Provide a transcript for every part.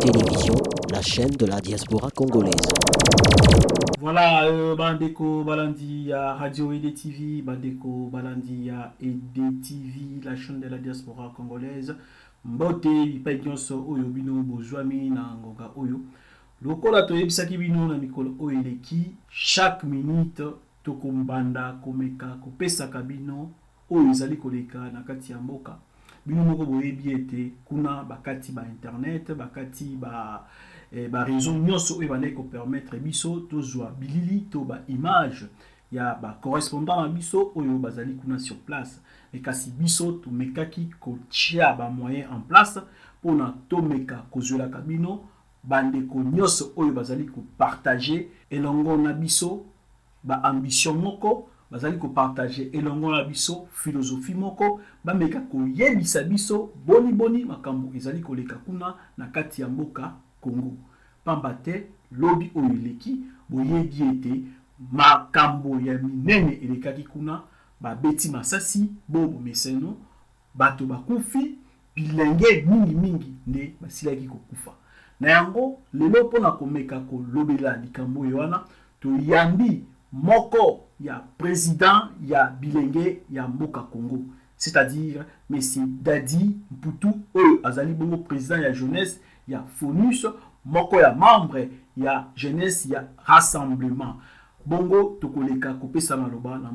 Télévision, la chaîne de la diaspora congolaise. Voilà, Bandeko Balandi à Radio ED TV, Bandeko Balandi à ED TV, la chaîne de la diaspora congolaise. Mbote, Ipaikyonso, Oyo Bino, Bozwami, na Ngoga Oyo. Lokola toyebisaki bino na mikolo oyo eleki, chaque minute tokombanda komeka kopesaka bino oyo ezali koleka na kati ya mboka. Bino moko boyebi ete kuna bakati ba internet, bakati ba réseau nyonso oyo bandeki kopermettre biso tozwa bilili to ba image ya ba correspondant na biso oyo bazali kuna sur place. Kasi biso tomekaki kotia ba moyen en place pona tomeka kozwelaka bino bandeko nyonso oyo bazali ko partager elongo na biso ba ambition moko, bazali ko partager elongo na biso philosophie moko, bameka koyebisa biso boni makambo ezali koleka kuna na kati ya mboka Congo. Pamba te lobi oyo eleki boyebi ete makambo ya minene elekaki kuna, babeti masasi, bobo meseno, bato bakufi, bilenge mingi nde basilaki kokufa. Na yango lelo pona komeka kolobela likambo yoana toyambi moko ya président ya bilenge ya mboka Congo, c'est-à-dire Monsieur Dadi Mputu oyo azali bongo président ya jeunesse ya FONUS, moko ya membre ya jeunesse ya rassemblement. Bongo tokoleka kopesa maloba na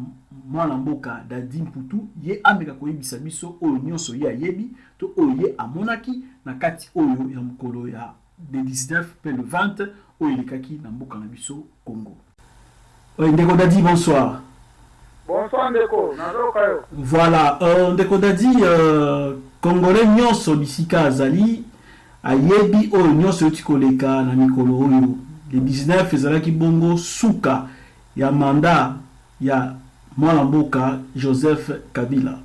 mwana mboka Dadi Mputu, ye ameka koyebisa biso oyo nyonso ye ayebi to oyo ye amonaki na kati oyo ya mokolo ya le 19 pe le 20 oyo elekaki na mboka na biso Congo. Ndeko Dadi, bonsoir. Bonsoir Ndeko, nazoka yo. Voilà, Ndeko Dadi, Congolais nyonso bisika azali ayebi oyo nyonso yoti koleka na mikolo oyo le 19 ezalaki bongo suka ya manda ya mwana mboka Joseph Kabila.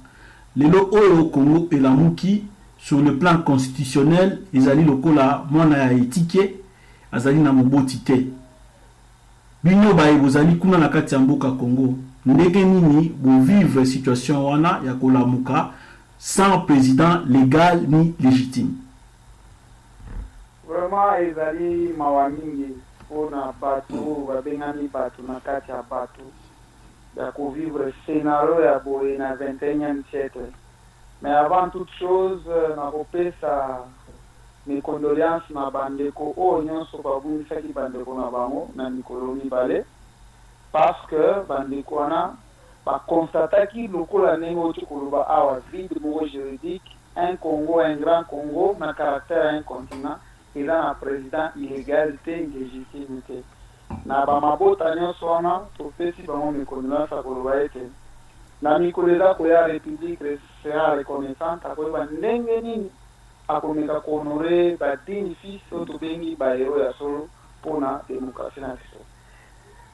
Lelo oyo Congo elamuki sur le plan constitutionnel ezali lokola mwana ya etike azali na moboti te. Bino baye bozali kuna na kati ya mboka Congo, ndenge nini bo vivre situation wana ya kolamuka sans président légal ni légitime? Vraiment ezali mawa mingi pona batu babengani batu na kati ya batu ya kovivre scénario ya boye na 21e siècle. Mais avant toute chose, na kopesa mes condoléances na bandeko oyo nyonso babumisaki bandeko na bango na mikolo mibale, parce que bandeko wana bakonstataki lokola ndenge oti koloba awa vide moko juridique, un Congo, un grand Congo na caractère un continent eza na président illégal te, illégitime te. Na bamabota nyonso wana topesi bango mikondoléances ya koloba ete na mikolo eza koya république sera reconnaissante akoyeba ndenge nini akomeka kohonorer badini fils oyo tobengi bahero ya solo mpona démocratie na biso.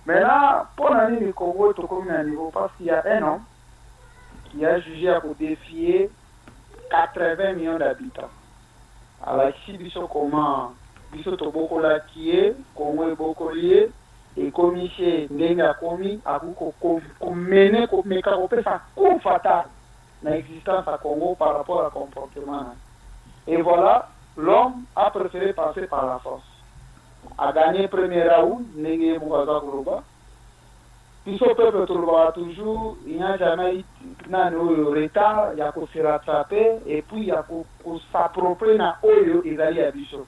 Maintenant, mpona nini Congo tokomi na niveau, parce qu'il y a un homme qui a jugé à défier 80 millions d'habitants. Alakisi biso comment biso tobokolaki ye, Congo ebokoli ye, ekomi chez ndenge akomi akomene komeka kopesa coup fatal na existence à Congo par rapport à comportement. Et voilà, l'homme a préféré passer par la force. A gagné le premier round, Nenge Mouaza Kourouba. Puis au peuple Tourouba, toujours, il n'y a jamais eu de retard, il y a qu'à se rattraper, et puis il y a qu'à s'approprier dans Oyo et d'aller à Bichot.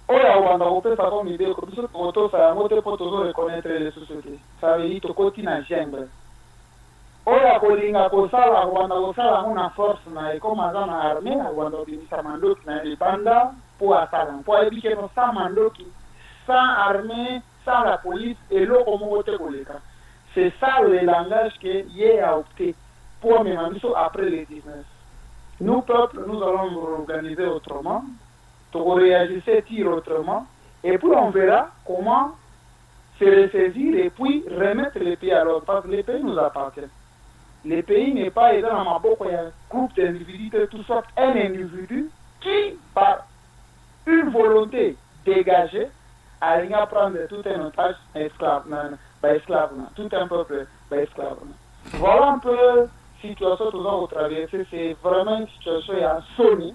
Oya Wanda, on peut faire comme idée, comme ça, on peut faire un mot pour toujours reconnaître les sociétés. Ça veut dire que côté na jungle. Oya kolinga kosala Wanda kosala mona force na ekomaza na armée Wanda bimisa mandoki na libanda pour asala pour éviter que sans mandoki, sans armée, sans la police et l'autre moto koleka. C'est ça le langage que Yé a opté pour mener après les 19. Nous peuple, nous allons nous organiser autrement, pour réagir tir autrement et puis on verra comment se ressaisir et puis remettre les pays à l'ordre parce que les pays nous appartiennent. Le pays n'est pas aidé dans ma boîte, il y a un groupe d'individus, tout ça, un individu qui, par une volonté dégagée, a rien à prendre tout un otage esclave, tout un peuple esclave. Voilà un peu la situation que nous avons traversée. C'est vraiment une situation à Sony.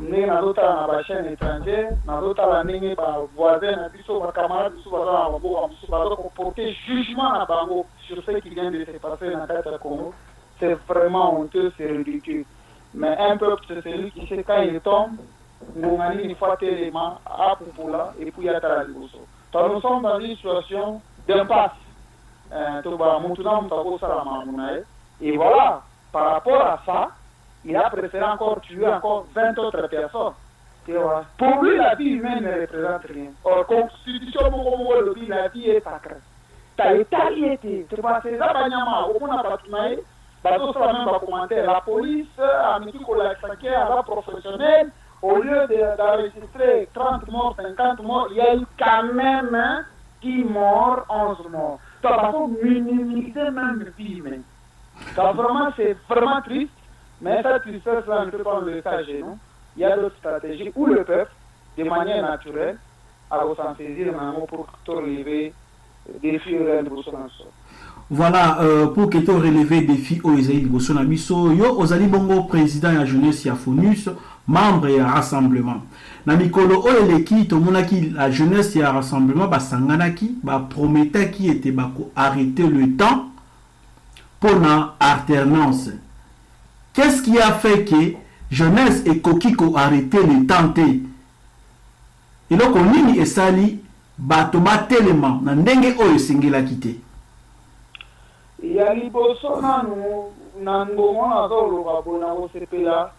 ndenge nazotala na bachaîne étrangère, nazotala ndenge bavoisin na biso, bacamarade biso baza na baboka mosusu baza koporter jugement na bango sur ce qui vient de se passer na kati ya Congo. C'est vraiment honteux, c'est ridicule. Mais un peuple, c'est celui qui sait quand il tombe, Ngongani une fois tellement à Poupoula et puis à Taraliboso. Donc nous sommes dans une situation d'impasse. Et voilà, par rapport à ça, il a préféré encore tuer encore 20 autres personnes. Voilà. Pour lui, la vie humaine ne représente rien. Or, constitution, la vie est sacrée. T'as été, tu vas faire ça, la police, à la professionnelle, au lieu d'enregistrer 30 morts, 50 morts, il y a eu quand même 10 morts, 11 morts. Donc, il faut minimiser même le vie humaine. Donc, vraiment, c'est vraiment triste, mais cette tristesse-là ne peut pas le cacher, non? Il y a d'autres stratégies où le peuple, de manière naturelle, a s'en saisir pour relever des défis réels de Bolsonaro. Voilà, pour que tu relevé des défis au Isaïe Bolsonaro, yo ozali bongo président ya jeunesse ya FONUS, membre ya rassemblement. Na mikolo o eleki to monaki la jeunesse ya rassemblement basanganaki, ba prometaki était ba ko arrêter le temps pour na alternance. Qu'est-ce qui a fait que jeunesse et kokiko arrêter le temps te? Et donc on nini esali bato ba tellement na ndenge oyo singela kité. Ya liboso nanu na ngongo nazoloba bona osepela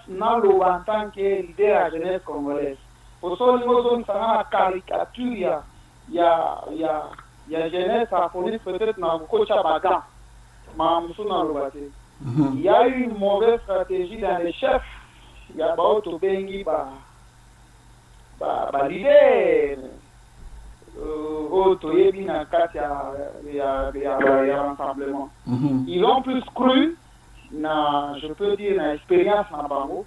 naloba en tant que leader ya jeunesse congolaise osolingo ozongisanga na caricature ya jeunesse a FONUS peut-être na kokocha bagan mamusu naloba te. Il y a eu une mauvaise stratégie dans les chefs ya bao tobengi ba leader toyebi na kati ya rassemblement. Ils ont plus cru na, je peux dire, na expérience na bango,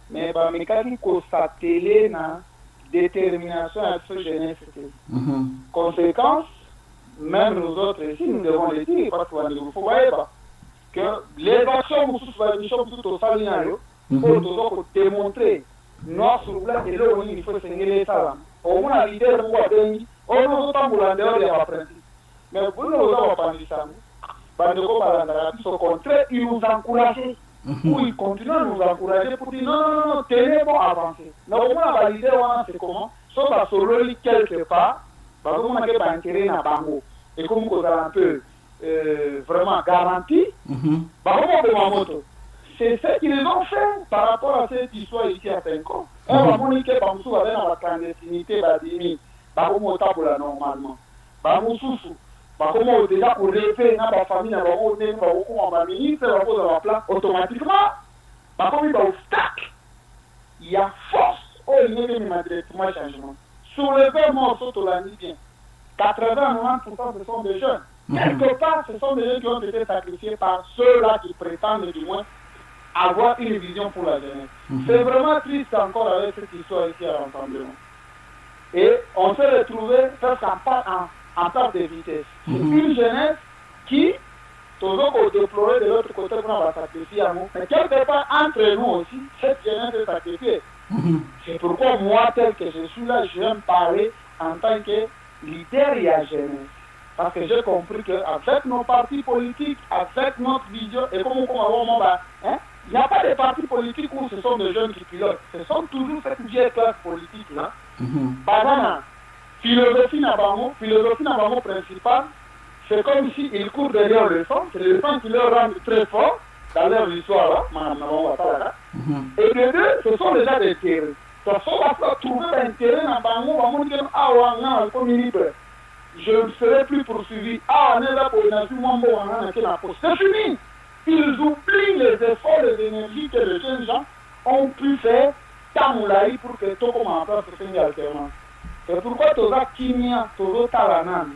mais mekaki kosatele na détermination à ce jeunesse. Conséquence, même nous autres ici, nous devons le dire, parce qu'il faut voir que les actions tout au salinario, pour démontrer noir sur blanc et là il faut s'engager ça. Au moins, l'idée de voir on nous entend en dehors des apprentis. Mais vous ne vous avez pas dit ça. Au contraire, ils nous encouragent. Ou ils continuent à nous encourager pour dire non, tenez bon avancer. Mais au moins, l'idée, c'est comment? Sauf à se quelque part, parce qu'on a un intérêt à Bango. Et comme vous avez un peu vraiment garanti, c'est ce qu'ils ont fait par rapport à cette histoire ici à Penko. On va moniquer Bamsou avec la clandestinité, normalement. Bamoussou, déjà pour rêver dans la famille, automatiquement, il y a force au niveau de changement. Sur les 20 morceaux, tu l'as dit bien. 80-90% ce sont des jeunes. Quelque part, ce sont des jeunes qui ont été sacrifiés par ceux-là qui prétendent du moins avoir une vision pour la jeunesse. C'est vraiment triste encore avec cette histoire ici à l'Assemblement. Et on s'est retrouvé presque en part de vitesse. Une jeunesse qui, toujours qu'on déplorait de l'autre côté, on va sacrifier à nous. Mais quelque part, entre nous aussi, cette jeunesse est sacrifiée. C'est pourquoi moi, tel que je suis là, je viens me parler en tant que leader et à jeunesse. Parce que j'ai compris qu'avec nos partis politiques, avec notre vision, et comme on va, il n'y a pas de partis politiques où ce sont des jeunes qui pilotent. Ce sont toujours cette vieille classe politique-là. Banana, philosophie Nabango principale, c'est comme si ils courent derrière le sang. C'est le sang qui leur rend très fort dans leur histoire. Et les deux, ce sont déjà des terrains. Donc, on va trouver un terrain à Bango, on va dire, je ne serai plus poursuivi. C'est fini. Ils oublient les efforts, les énergies que les jeunes gens ont pu faire Tamoulaï pour que tout comme en place une alternance. C'est pourquoi Toza Kimia, Tozo Talanan,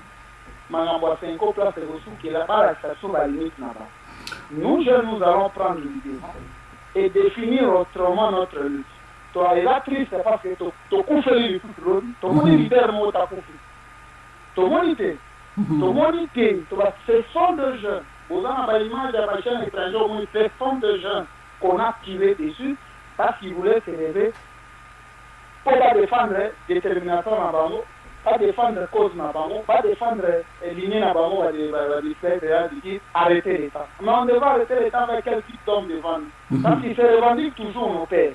Mangamboa 5 place de ressources qui est là-bas, la station la limite là-bas. Nous, jeunes, nous allons prendre l'idée et définir autrement notre lutte. Toi, et là, triste, c'est parce que tu couffes les footballs, tu es leader, tu as couffé. Ce sont des jeunes. Vous avez l'image de la chaîne étrangère, ce sont des jeunes qu'on a tirés dessus parce qu'ils voulaient s'élever pour pas défendre détermination dans Bango, pas défendre cause dans Bango, pas défendre lignée dans Bango, arrêter l'État. Mais on devrait arrêter l'État avec quel type d'homme défendre. Parce qu'ils se revendiquent toujours nos pères.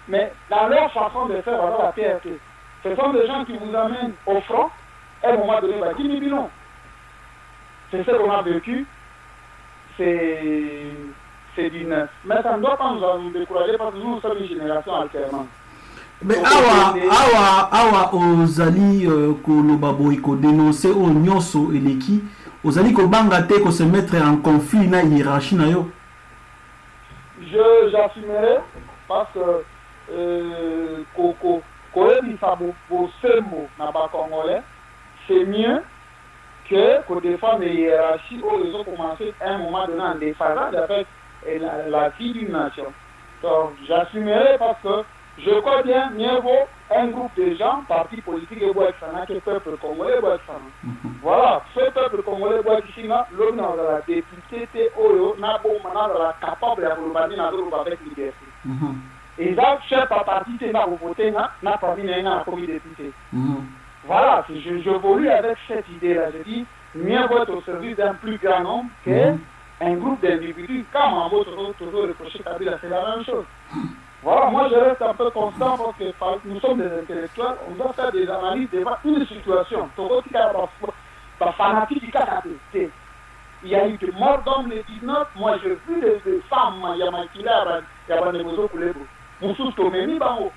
Mais dans leur façon de faire, alors la PRT, ce sont des gens qui vous amènent au front, et à un moment donné, Guinée Bilon. C'est ce qu'on a vécu, c'est du neuf. Mais ça ne doit pas nous décourager parce que nous sommes une génération alternante. Mais awa ozali koloba boy ko dénoncer au nyonso eleki ozali ko banga te ko se mettre en conflit na hiérarchie na yo. J'assumerai parce que koyebisa bosembo na bakongolais c'est mieux que défendre les hiérarchies où ils ont commencé à un moment donné en déphasage avec la vie d'une nation. Donc j'assumerai parce que je crois bien, mieux vaut un groupe de gens, partis politiques et Boaksana, que le peuple congolais Boaksana. Voilà, ce peuple congolais Boaksana, l'homme dans la députée, Oyo, n'a capable de la avec liberté. Ils ont fait par partie, n'a voté, n'a pas mis un premier député. Voilà, je volue avec cette idée-là. Je dis, mieux vaut être au service d'un plus grand nombre qu'un groupe d'individus. Quand on va toujours reprocher Kabila, c'est la même chose. Voilà, moi je reste un peu constant parce que nous sommes des intellectuels, on doit faire des analyses devant une situation. Il y a eu des morts d'hommes le 19, moi j'ai vu des femmes, il y a Maïkila, il y a Banemozo Koulebo, Moussous Tomeni Bango.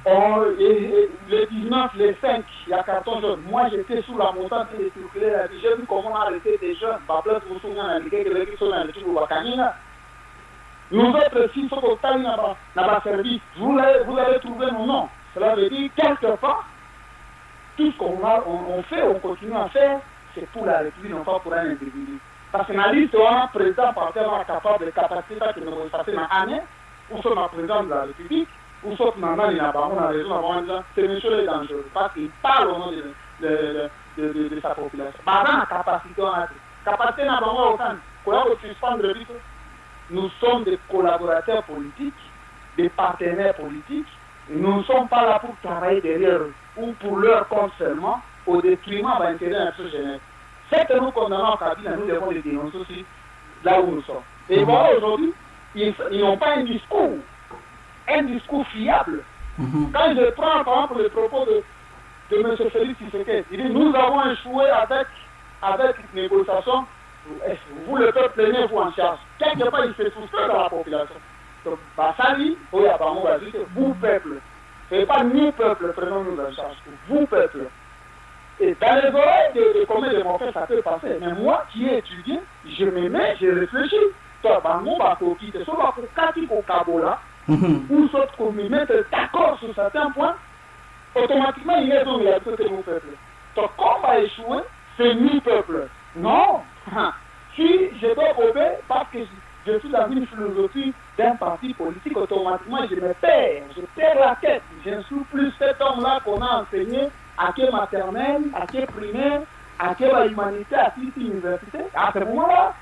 Le 19, le 5, il y a 14 jeunes. Moi j'étais sous la montagne et j'ai vu comment on a arrêté des jeunes. Nous autres, si ce qu'on n'a pas servi, vous allez trouver nos noms. Cela veut dire, quelque part, tout ce qu'on fait, on continue à faire, c'est pour la République, non pas pour un individu. Parce que la liste, on a président par terre capable de capacité que nous avons passé dans l'année, ou soit le président de la République, ou soit maintenant, il y a la raison, c'est monsieur le dangereux, parce qu'il parle au nom de sa population. Par exemple, la capacité, on a capacité n'a pas autant, qu'on a suspendre le rythme. Nous sommes des collaborateurs politiques, des partenaires politiques. Nous ne sommes pas là pour travailler derrière eux ou pour leur compte seulement au détriment de l'intérêt de notre jeunesse. C'est que nous condamnons Kabila, nous devons les dénoncer aussi là où nous sommes. Et voilà, aujourd'hui, ils n'ont pas un discours fiable. Quand je prends par exemple le propos de M. Félix Tshisekedi, il dit nous avons échoué avec négociation. Vous, le peuple, prenez-vous en charge. Quelque part, il se soustrait dans la population. Donc, Bassali, vous, peuple. Ce n'est pas nous, peuple, prenons-nous en charge. Vous, peuple. Et dans les oreilles de combien de mon frère, ça peut passer. Mais moi, qui ai étudié, je me mets, je réfléchis. Toi, Bango, Bakoki, c'est soit pour Kati, pour Kabola, ou soit qu'on me mette d'accord sur certains points, automatiquement, il est dans la côté de mon peuple. Donc, quand on va échouer, c'est nous, peuple. Non. Si je dois obéir parce que je suis dans une philosophie d'un parti politique, automatiquement je perds la tête. Je ne suis plus cet homme-là qu'on a enseigné à quelle maternelle, à quelle primaire, à quelle humanité, à quelle université. À ce moment-là,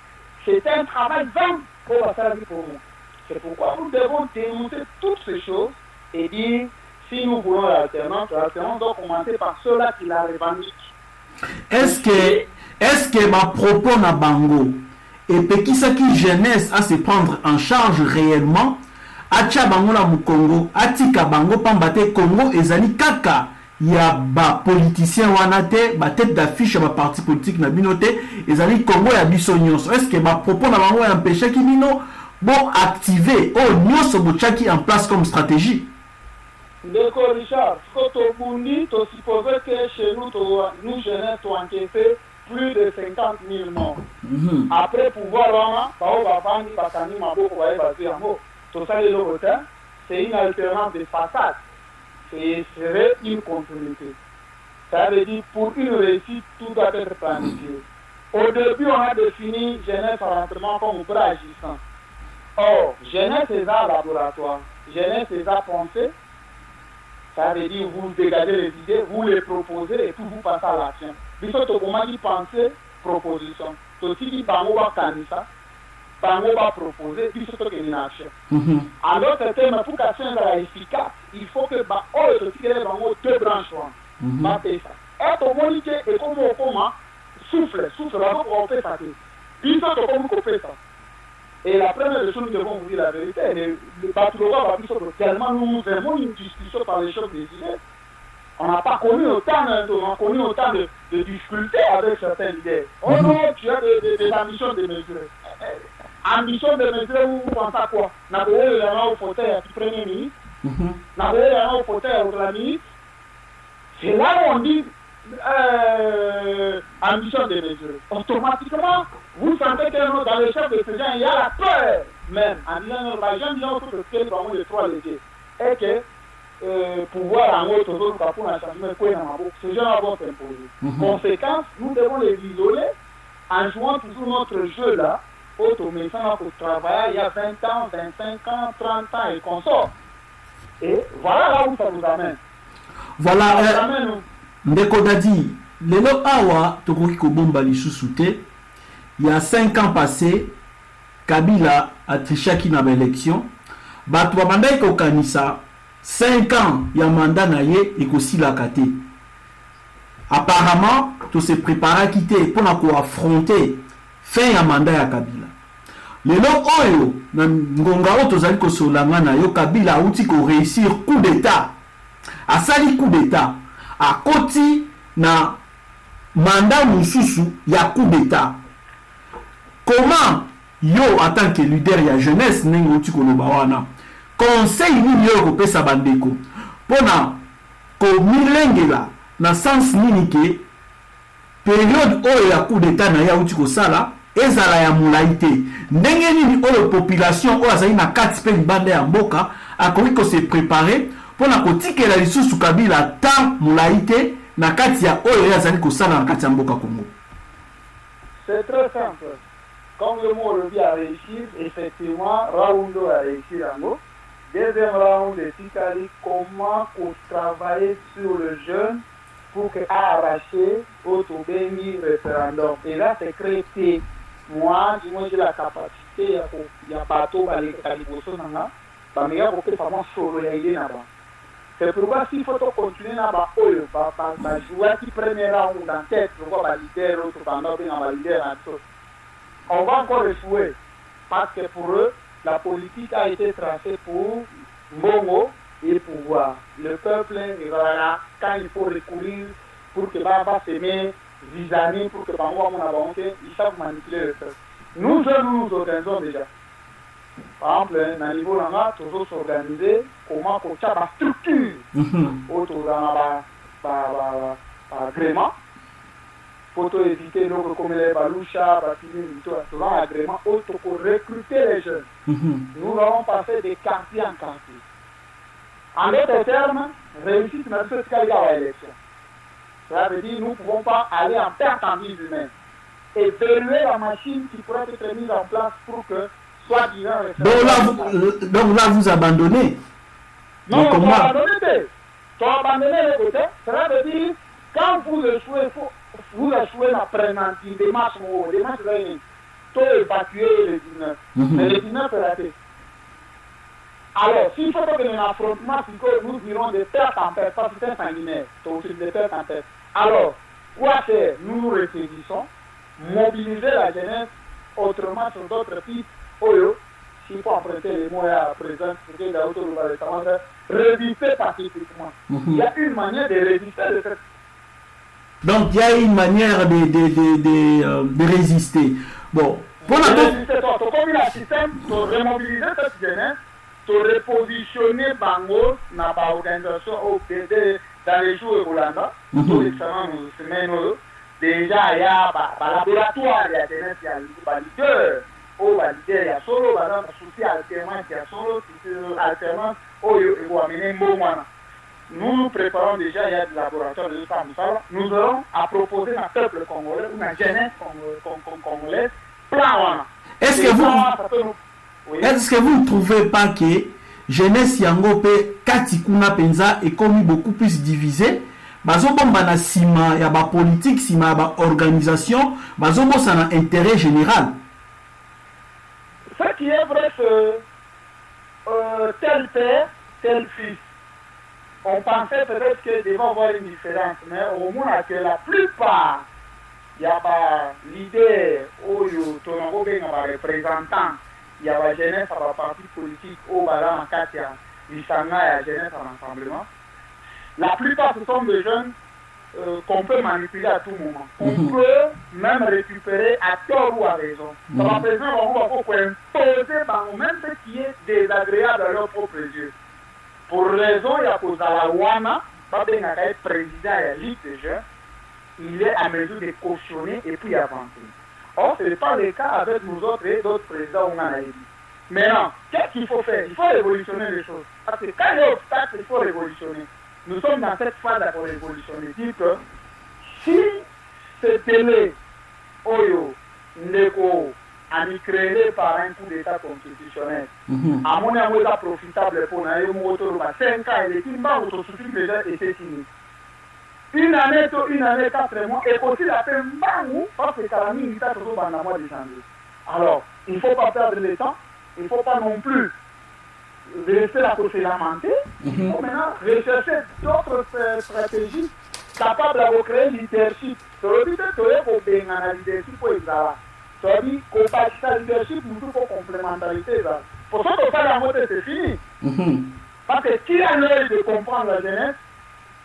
c'est un travail vain pour la faire pour nous. C'est pourquoi nous devons dénoncer toutes ces choses et dire si nous voulons l'alternance doit commencer par ceux-là qui la revendiquent. Est-ce que ma propos na bango et qui jeunesse à se prendre en charge réellement acha bango na Mukongo atika bango pambate Congo ezali kaka ya ba politicien wana te ba tête d'affiche ba parti politique na bino te ezali Congo ya biso nyonso. Est-ce que ma propos na bango ya empêcher ki bino bon activer nyonso bochaki en place comme stratégie? D'accord, Richard, ce que tu dis, tu supposes que chez nous, nous jeunesse, tu encaissé plus de 50 000 morts. Après pouvoir, c'est une alternance de façade. C'est une continuité. Ça veut dire pour une réussite, tout doit être planifié. Au début, on a défini jeunesse rentrement comme bras agissant. Or, jeunesse c'est un laboratoire, jeunesse c'est un pensée. Ça veut dire vous dégagez les idées, vous les proposez et puis vous passez à l'action. Biso to comment dit penser proposition. To si dit bango wa kanisa. bango va proposer biso to que action. En d'autres termes, pour qu'action soit efficace, il faut que bango deux branches va faire ça. Et au moins que comment souffle va pour faire ça. Biso to comme fait ça. Et la première des choses, nous devons vous dire la vérité. Le Batouloga va dire tellement nous aimons une discussion par les choses des idées. On n'a pas connu autant de difficultés avec certaines idées. Oh non, tu as des ambitions de mesurer. Ambition de mesurer, vous pensez à quoi? N'a pas eu au fauteuil du Premier ministre. N'a pas eu au fauteuil de la ministre. C'est là où on dit ambition de mesurer. Automatiquement, vous sentez que dans les chefs de ces gens, il y a la peur même. En disant, les gens disent que c'est vraiment les trois légiers. Et que pouvoir en autre chose, pour la changement, ces gens vont s'imposer. Conséquence, nous devons les isoler en jouant toujours notre jeu là, automatisant pour travailler il y a 20 ans, 25 ans, 30 ans et qu'on sort. Et voilà là où ça nous amène. Voilà, Ndeko Dadi, lelo awa tokoki kobomba lisusu te. Il y a 5 ans passés, Kabila a triché na élection. Bato babandaki kokanisa 5 ans ya mandat na ye ekosila kate. Apparemment, tout se prépara quitter pour affronter fin ya mandat ya Kabila. Lelo oyo na ngonga o tozali kosolanga na yo Kabila auti ko réussir coup d'état. Asali coup d'état. A koti na mandat mususu ya coup d'état. Comment yo en tant que leader ya jeunesse nengo uti koloba wana conseil ni yo ko pesa bandeko pona ko milengela na sens nini ke période oyo ya coup d'état na ya uti ko sala ezala ya mulaite ndenge nini oyo population oyo azali na kati pe bande ya mboka akoki ko se préparer pona ko tikela lisusu Kabila ta mulaite na kati ya oyo azali ko sala na kati ya mboka Congo. C'est très simple. Comme le mot revient à réussir, effectivement, Raoundo a réussi en haut. Deuxième round de Tikali, comment travailler sur le jeune pour arracher au Toubeni référendum. Et là, c'est créé. Moi, j'ai la capacité, il y a pas tout, il y a mais il y a beaucoup de femmes sur le idée là-bas. C'est pourquoi s'il faut continuer là-bas, jouer qui premier round en tête, pour valider l'autre pendant que on valider la chose. On va encore échouer parce que pour eux, la politique a été tracée pour Mbongo et pouvoir. Le peuple, voilà, quand il faut recourir pour que Baba s'aimer, vis-à-vis, pour que Baba ils savent manipuler le peuple. Nous nous organisons déjà. Par exemple, à un niveau là, toujours s'organiser, comment pour faire la structure autour d'un agrément. Pour éviter donc comme les balouchas, tout agrément autre pour recruter les jeunes. Nous allons passer de quartier en quartier. En d'autres termes, réussite dans ce cas à l'élection. Ça veut dire que nous ne pouvons pas aller en perte en vie humaine et verrouiller la machine qui pourrait être mise en place pour que soit disant. Donc là, vous abandonnez. Non, on va abandonner. Tu as abandonné le côté. Ça veut dire quand vous échouez, vous échouez la préventive des matchs, tout évacuer les 19. Mais les 19 est raté. Alors, s'il faut que un affrontement, nous dirons de perte en perte, parce que c'est sanguinaire, c'est de perte en perte. Alors, quoi faire? Nous nous réfléchissons, mobiliser la jeunesse, autrement sur d'autres pistes, s'il faut emprunter les mots à présent, pour que l'autre va résister pacifiquement. Il y a une manière de résister de cette. Donc il y a une manière de résister. Bon, pour la résister, comme un système, de remobiliser cette jeunesse, de repositionner Bango dans l'organisation dans les jours Rolanda, tout l'excellent nous déjà il y a un laboratoire, il y a des jeunesse, il y a un leader, il y a solo, il y a un souci alternance, il y a solo, alternance, il faut amener Mbongwana. Nous nous préparons déjà, il y a des laboratoires de femmes. Nous aurons à proposer à un peuple congolais, une jeunesse congolaise, plan. Est-ce que vous ne trouvez pas que jeunesse yango pe katikuna penza est comme beaucoup plus divisée? Bazobomba na sima ya ba politique, sima ya ba organisation, bazombosa na intérêt général. qui est vrai que tel père, tel fils, on pensait peut-être qu'il devait y avoir une différence, mais au moins que la plupart, il y a pas l'idée où il y a un représentant, il y a la jeunesse à la partie politique, où il y a la jeunesse à l'ensemble. La plupart, ce sont des jeunes qu'on peut manipuler à tout moment. On peut même récupérer à tort ou à raison. Ça va présenter on va imposer même ce qui est désagréable à leur propre yeux. Pour raison, il y a cause à la WANA, pas bien être président et élite déjà, il est à mesure de cautionner et puis avancer. Or, ce n'est pas le cas avec nous autres et d'autres présidents où on a dit. Maintenant, qu'est-ce qu'il faut faire? Il faut révolutionner les choses. Parce que quand il y a obstacle, il faut révolutionner. Nous sommes dans cette phase pour révolutionner. Dire que si ce délai, Oyo, Ndeko, a été créé par un coup d'État constitutionnel, à mon avis, c'est profitable pour nous. 5 ans, et les Timba autosuffisent déjà été signé. Une année, 4 mois, et aussi la peine Mbangou, parce que ça a mis l'État toujours dans le mois de janvier. Alors, il ne faut pas perdre le temps, il ne faut pas non plus rester là pour se lamenter. Il faut maintenant rechercher d'autres stratégies capables de créer un leadership. Ça veut dire que tu faut bien un leadership pour ça. Ça veut dire que le leadership, nous faut complémentarité. Pour ça, on la montée, c'est fini. Parce que qui a l'œil de comprendre la jeunesse,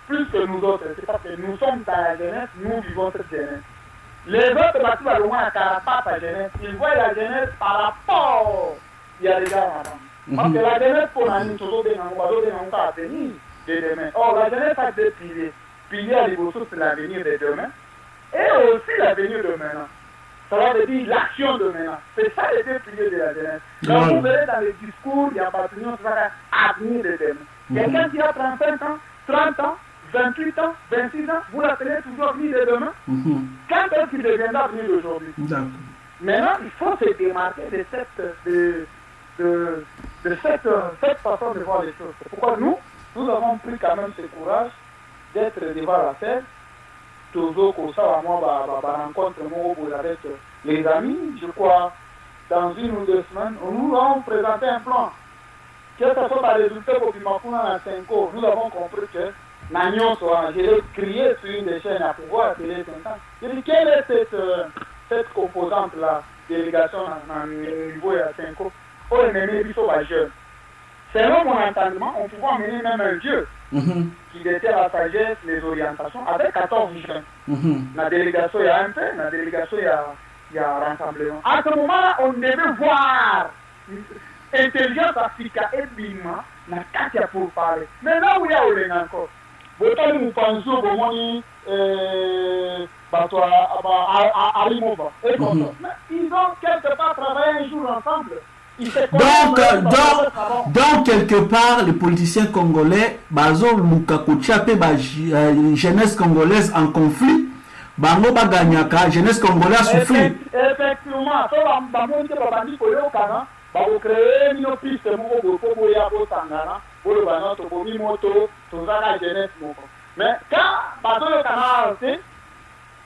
plus que nous autres, c'est parce que nous sommes dans la jeunesse, nous vivons cette jeunesse. Les autres, parce qu'ils vont à Carapace, la jeunesse, ils voient la jeunesse par rapport. Il y a des gars là-dedans. Parce que la jeunesse, pour la nuit, toujours bien, on va donner un avenir de demain. Or, la jeunesse a des piliers. Piliers à l'évolution, c'est l'avenir de demain. Et aussi l'avenir de maintenant. Ça veut dire l'action de maintenant. C'est ça les deux piliers de la jeunesse. Quand vous verrez dans les discours, il y a pas de avenir de demain. Quelqu'un qui a 35 ans, 30 ans, 28 ans, 26 ans, vous l'appelez toujours venir de demain. Quand est-ce qu'il deviendra venir d'aujourd'hui? Maintenant, il faut se démarquer de cette façon de voir les choses. C'est pourquoi nous avons pris quand même ce courage d'être devant la scène, toujours comme ça, moi, rencontre avec les amis, je crois, dans 1 ou 2 semaines, nous avons présenté un plan. Quel que soit le résultat pour Bimakuna dans 5 ans, nous avons compris que Nagnon soit, j'ai crié sur une des chaînes à pouvoir à Télé 5 ans. J'ai dit, quelle est cette composante-là, délégation dans le niveau à 5 ans? Oh, les jeunes. Selon mon entendement, on pouvait amener même un vieux qui était la sagesse, les orientations, avec 14 jeunes. Dans la délégation, il y a un peu, dans la délégation, il y a rassemblement. À ce moment-là, on devait voir intelligence africaine et Bima, dans Katia pour parler. Mais là où il y a Olen encore, vous pensez au moment Alimova et comme ça. Mais ils ont quelque part travaillé un jour ensemble. Donc, quelque part, les politiciens congolais, Bazo Lukakuchape, jeunesse congolaise en conflit, Bango Baganyaka, jeunesse congolaise a souffert. Effectivement, ça va monter pour Bandi Koyokana, va créer une piste pour Boyabo Tangana, pour le Banoto, pour Mimoto, pour la jeunesse. Mais quand Bazo Yokana,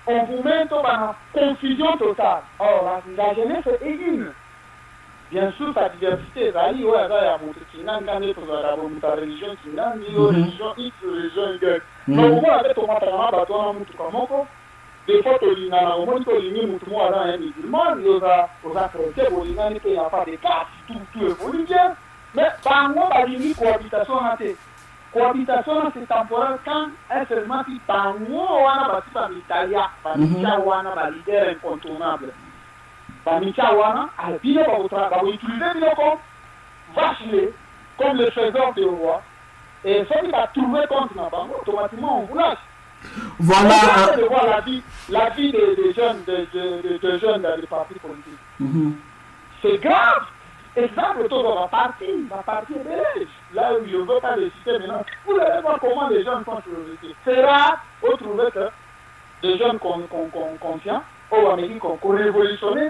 on vous met dans confusion totale. Or, la jeunesse est une. Bien sûr, sa diversité, ça y est, il y a la religion, religion X, religion Y. Mais au moins, avec ton matériel, des fois, tu as au moins un musulman, il a traité, il n'y a pas de cas, tout évolue bien. Mais par moi, il y a une cohabitation. Cohabitation, c'est temporaire quand un seulement si par moi, on a un italien, on a un leader incontournable. Bamichawana, à bien va utiliser comme vache comme le trésor de roi. Et ça, il va trouver contre Nabango, automatiquement on vous lâche. Voilà. On voir la vie des jeunes, de jeunes dans les partis politiques. C'est grave. Exemple, tout va partir belge. Là où je ne veux pas les citer maintenant. Vous allez voir comment les jeunes font curiosité. C'est rare, vous trouvez que des jeunes conscients, on va dire qu'on révolutionne. Et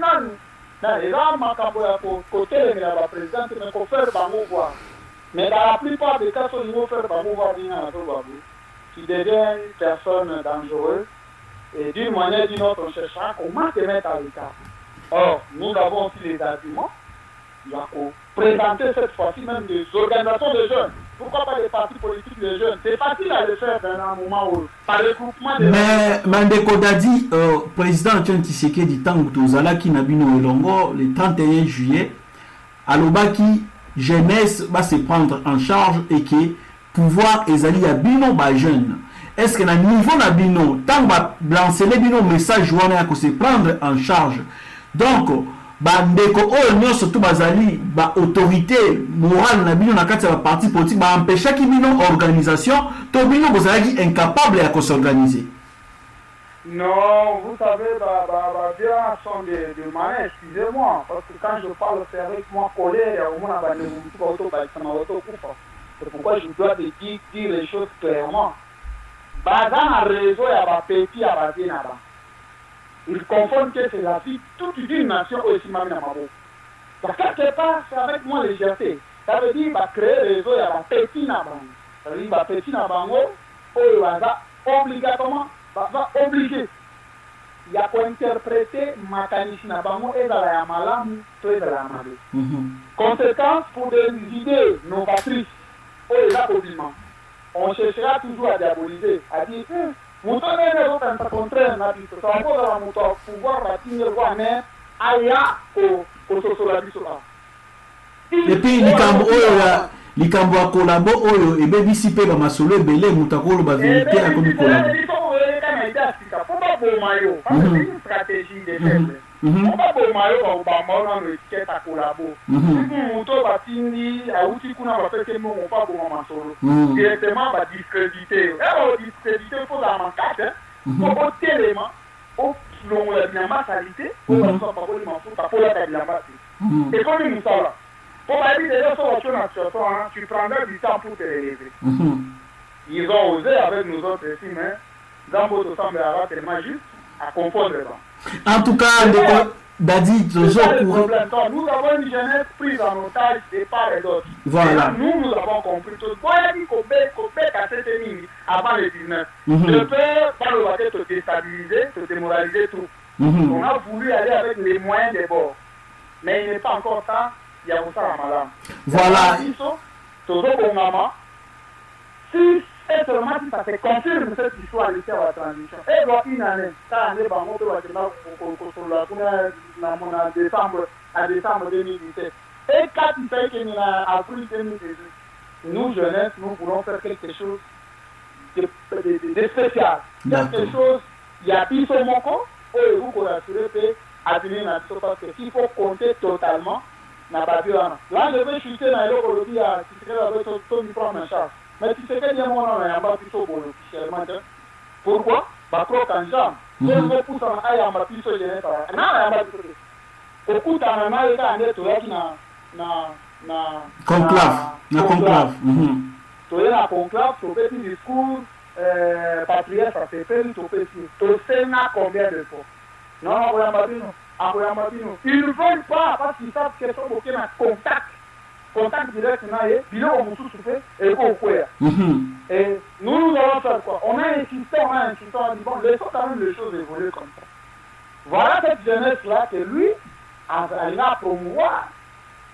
là, pour côté de la présidente, mais pour faire voir. Mais dans la plupart des cas, il faut faire voir qui devient une personne dangereuse. Et d'une manière ou d'une autre, on cherchera comment se mettre à l'écart. Or, nous avons aussi les arguments. il va présenter cette fois-ci même des organisations de jeunes. Pourquoi pas des partis politiques de jeunes? C'est facile à le faire dans un moment où, par le groupement de... Mais Mandeko Dadi, président Antoine Tshisekedi Tango Tozala qui n'a bino Elongo le 31 juillet, Alobaki jeunesse va se prendre en charge et que pouvoir ezali ya bino ba jeune. Est-ce que na niveau na bino tant ba lancer bino message wana ya se prendre en charge. Donc bandeko oyo nyonso tu bazali ba autorité morale na bino na kati ya parti politique ba empêcher ki bino organisation to bino bozalaki incapable ya s'organiser. Non, vous savez, bien sont de manière, excusez-moi, parce que quand je parle, c'est avec moi colère, au moins, c'est pourquoi je dois te dire les choses clairement. Dans un réseau, il y a des petits à là-bas. Ils confondent que c'est la vie toute une nation aussi, même dans ma bouche. Quelque part, c'est avec moi légèreté. Ça veut dire créer un réseau, il y a des petits là-bas. Ça veut dire que les petits là-bas, obligatoirement, va obligé. Il y a pour interpréter mécanisme na bango et dans la malamu, tout est dans la malamu. Conséquence pour des idées novatrices, on cherchera toujours à diaboliser, à dire, vous donnez les autres un contraire, ça va pouvoir bâtir le roi, mais aya au sociologie. Et puis, likambo ya kolabo oyo ebebisi pe ba masolo ebele mutakolo ba vérité a komi kolabo. Une stratégie de faible. On va pour Mayo on va mort dans étiquette à collabo. Muto batindi auti kuna va faire que on pas pour masolo. Directement va discréditer. Et discréditer pour la mancate. Pour tellement au long la biamasalité, on va pas pour le mafuta pour la biamasalité. Et comme nous ça là. Pour la vie des gens tu prendrais du temps pour te relever. Ils ont osé avec nous autres ici, mais dans votre semble tellement juste à confondre. En tout cas, Dadi, toujours pour... Nous avons une jeunesse prise en otage de part et d'autre. Voilà. Nous avons compris tout. Moi, il dit qu'on paie à cette ligne avant le 19. Je peux pas le voir te déstabiliser, te démoraliser tout. On a voulu aller avec les moyens des bords. Mais il n'est pas encore temps. Il y a ça à madame. Voilà. Si et seulement si ça se confirme cette histoire de la transition. Et voilà une année. Ça année, à décembre 2017. Et quand il fait qu'il y a avril 2018, nous, jeunesse, nous voulons faire quelque chose de spécial. Quelque chose, il y a plus au Moko, où vous pouvez assurer que adminer la chose parce qu'il faut compter totalement. Là, je vais chuter dans le colonie à tout du prendre en charge. Mais tu sais que les gens n'ont pas pu officiellement. Pourquoi? Parce que quand j'aime, je vais pousser en aïe en bâti sur les gens. Non, il n'y a pas de au coup, tu as un aïe qui na conclave. Tu es la conclave, tu fais un discours patriote, ça se fait, tu fais tu sais combien de fois. Non, il n'y a pas de ils ne veulent pas parce qu'ils savent qu'ils sont bloqués dans contact direct, bilan au Moussou soufflé et au Kouya. Et nous allons faire quoi? On a insisté, on dit bon, laissons quand même les choses évoluer comme ça. Voilà cette jeunesse-là que lui, il a promouvoir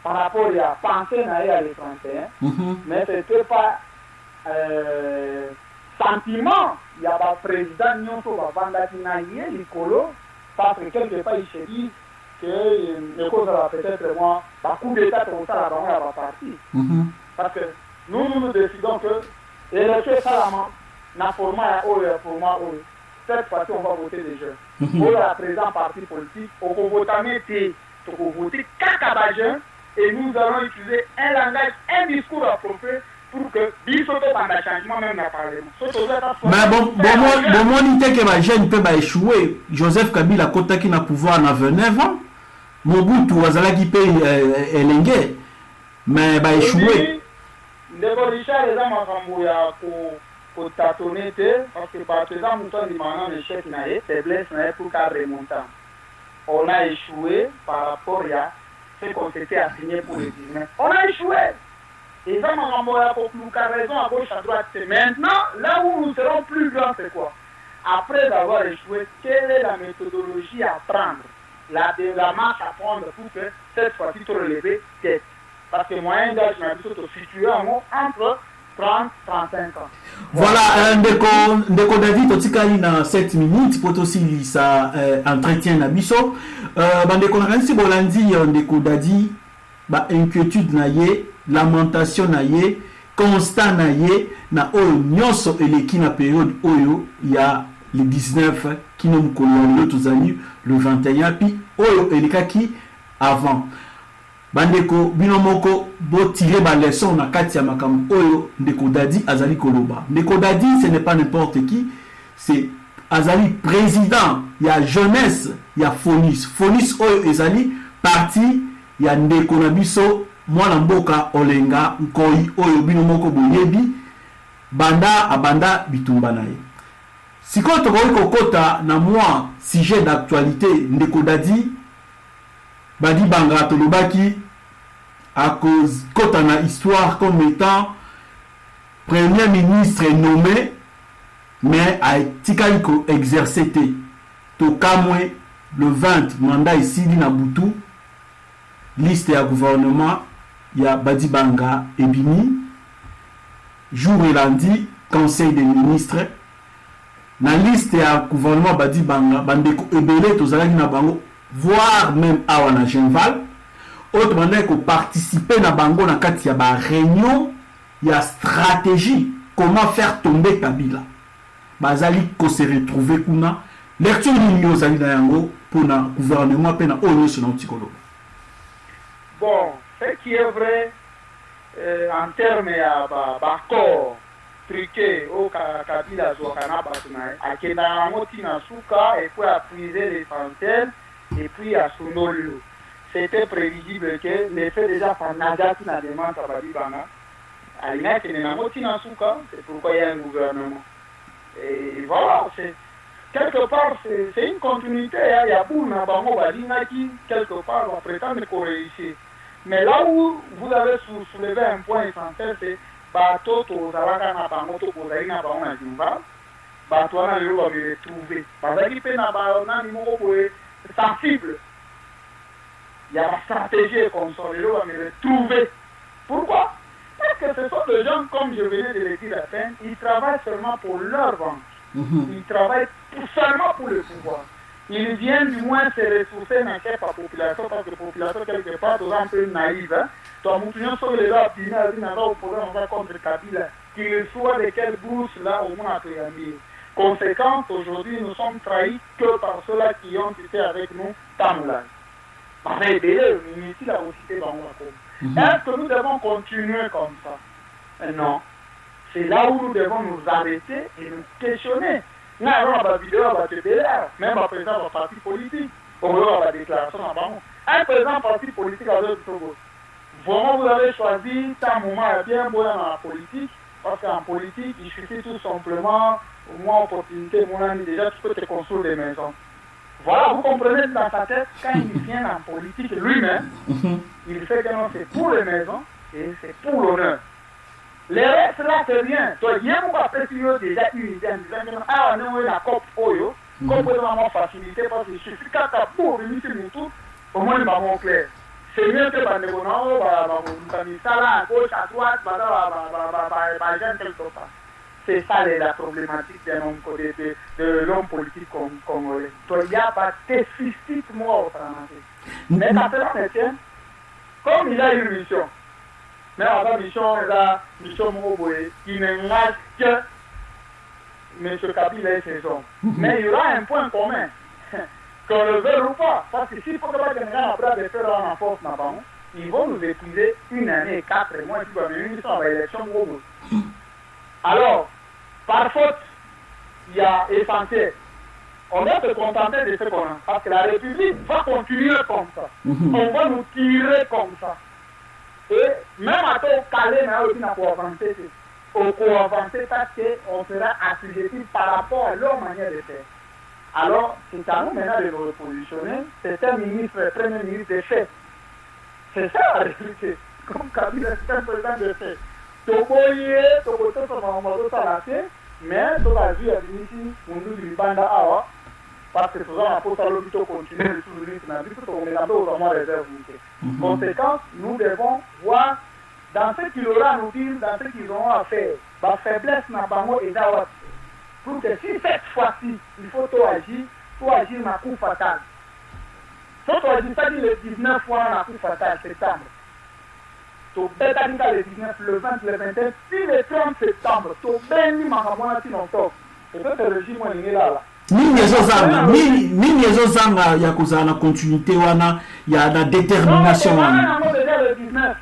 par rapport à penser à les 31, mais ce n'était pas sentiment. Il y a un président Nyonso Vandakinaïe, Nicolo. Parce que quelque part, ils se disent que les causes peut-être moi, le coup d'État comme ça, la va partir. Parce que nous décidons que l'élection Salama n'a format cette fois-ci, on va voter des jeunes. Pour la présent parti politique, on va voter Kakabajan et nous allons utiliser un langage, un discours approprié pour que Bissoto pendant changement même n'a parlé. Mais bon, on dit que ma jeune peut échouer. Joseph Kabila Kota qui n'a pouvoir na 29 ans. Mobutu Wazalaki peut élenguer. Mais va échouer. Les Richard les hommes pour tâtonner parce que par exemple nous sommes demandant l'échec naïe, faiblesse naïe pour qu'à remonter. On a échoué par rapport à ce qu'on s'était assigné pour les 19. On a échoué. Et ça m'a raison à gauche, à droite. C'est maintenant, là où nous serons plus grands, c'est quoi? Après avoir échoué, quelle est la méthodologie à prendre la marche à prendre pour que cette fois-ci te relever tête. Parce que moyen d'âge, je m'habite au situé entre 30 35 ans. Voilà, ndeko David otikali na 7 minutes pour aussi ça entretien na biso. Bandeko na kanisi bolandi ndeko Dadi ba inquiétude na ye, lamentation na ye, constat na ye na oyo nyonso eleki na période oyo ya le 19 kino mukolo tozali le 21 puis oyo elikaki avant. Bandeko bino moko bo tirer ba leçon na kati ya makambo oyo ndeko Dadi azali koloba. Ndeko Dadi ce n'est pas n'importe qui, c'est azali président ya jeunesse ya Fonis. Fonis oyo ezali parti ya ndeko na biso mwana mboka Olenga Nkoi oyo bino moko boyebi banda abanda bitumba na ye. Sikoyo tokoki kokota na mwa sujet d'actualité ndeko Dadi Badi Banga tolobaki à cause kota na histoire comme étant premier ministre nommé mais a tikali ko exercer to kamwe le 20 mandat ici na Butu liste ya gouvernement ya Badi Banga ebimi jour elandi conseil des ministres na liste ya gouvernement Badi Banga bandeko ebele tozalaki na bango voire même awa na Genval autre manière que participer na bango na kati ya ba réunion ya stratégie comment faire tomber Kabila bazali ko se retrouver kuna lecture ni ozali na yango pour na gouvernement pe na oyo so na tikolo. Bon, ce qui est vrai en termes ya ba corps truqué au Kabila Zouakana Batunaï, à Kena Motina Souka, et puis à puiser l'essentiel, et puis à Sunolo. C'était prévisible que l'effet déjà par Nadia qui n'a demandé à Badi Banga, à l'INA Kena Motina Souka, c'est pourquoi il y a un gouvernement. Et voilà, quelque part, c'est une continuité. Il y a beaucoup de Bango Badina qui, quelque part, va prétendre qu'on réussit. Mais là où vous avez soulevé un point essentiel, c'est bateau tozalaka na bango to kozali na bango na Zimbabwe bato wana lelo bametrouve bazali mpe na banani moko boye sensible ya bastratégie comme ça lelo bametrouve. Pourquoi? Parce que ce sont des gens, comme je venais de le dire à peine, ils travaillent seulement pour leur ventre. Ils travaillent seulement pour le pouvoir. Ils viennent du moins se ressourcer dans la population, parce que la population quelque part est un peu naïve. Toi, nous sommes les gens qui sont contre Kabila, qu'ils soient de quelle bourse là au moins à préambule. Conséquence, aujourd'hui, nous sommes trahis que par ceux-là qui ont été avec nous, Tamoulay. Est-ce que nous devons continuer comme ça? Non. C'est là où nous devons nous arrêter et nous questionner. Nous avons la vidéo, même un président d'un parti politique, on va la déclaration avant. Un président d'un parti politique à l'autre Togo. Vraiment, vous avez choisi un moment bien bon dans la politique, parce qu'en politique, il suffit tout simplement, au moins opportunité, mon ami, déjà tu peux te construire des maisons. Voilà, vous comprenez dans sa tête, quand il vient en politique lui-même, il fait que non, c'est pour les maisons et c'est pour l'honneur. Les restes là, c'est rien. Toi, il y a déjà une idée en disant que ah, on a la COP Oyo, COP est vraiment facilité parce qu'il suffit quand tu as pour venir sur nous tout, au moins il va mon clair. C'est mieux que dans les bonhommes, ça là, à gauche, à droite, quelque part. C'est ça la problématique de l'homme politique congolais. Toi, il y a pas déficit mort au mais ça fait la tienne, comme il a une mission. Mais la mission est la mission Moboé, qui n'engage que M. Kabila et ses hommes. Mais il y aura un point commun, qu'on le veut ou pas. Parce que s'il faut que les gens après de faire en force, ils vont nous épuiser 1 année et 4 mois, et puis ils sont à l'élection Moboé. Alors, par faute, il y a essentiel. On doit se contenter de ce qu'on a. Parce que la République va continuer comme ça. On va nous tirer comme ça. Et même à tout calé, mais aussi pour avancer. Pour avancer parce qu'on sera assujetti par rapport à leur manière de faire. Alors, c'est à nous maintenant de nous repositionner. C'est un ministre, premier ministre de fait. C'est ça la réalité. Comme Kabila, c'est un président de fait. Toboye, Toboto, mais tu as vu à l'initie, on nous dit Banda Awa, parce que faisant la pause à l'hôpital continuer le sous-rythme, on est un peu autrement réserve. Conséquence, nous devons voir dans ce qu'il aura à nous dire, dans ce qu'ils auront à faire, la faiblesse n'a pas mot et d'avoir. Pour que si cette fois-ci, il faut tout agir dans coup fatal. Faut tout agir, ça dit le 19 fois dans coup fatal, septembre. To beta nika le 19, le 20, le 21, si le 30 septembre, to beni makamona si non top. Et ça, c'est le régime où il est là. Nini ezozanga ya kozala na continuité wana ya na détermination wana. Non, déjà le 19.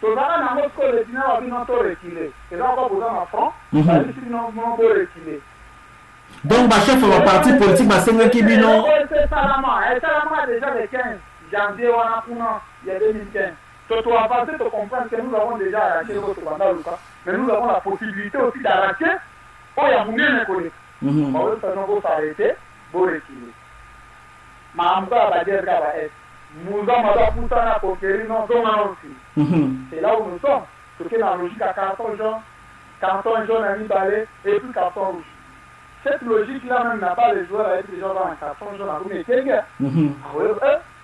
Tozala nango ko le 19 abi non to reculer. Et là on va na front, ça dit non to reculer. Donc ba chef va parti politique ba senga ki bino. C'est Salama déjà le 15 janvier wana kuna il y a 2015. Tu vas passer te comprendre que nous avons déjà arraché votre bandal, mais nous avons la possibilité aussi d'arracher. Oh, il y a moyen de connaître. On va s'arrêter, pour reculer. Mais on va dire que nous avons poussé à conquérir nos zones aussi. C'est là où nous sommes. Ce qui est la logique à carton jaune, ami balai, et puis carton rouge. Cette logique-là même n'a pas les joueurs à être déjà dans un carton jaune à rouge. Mais quel gars? De toute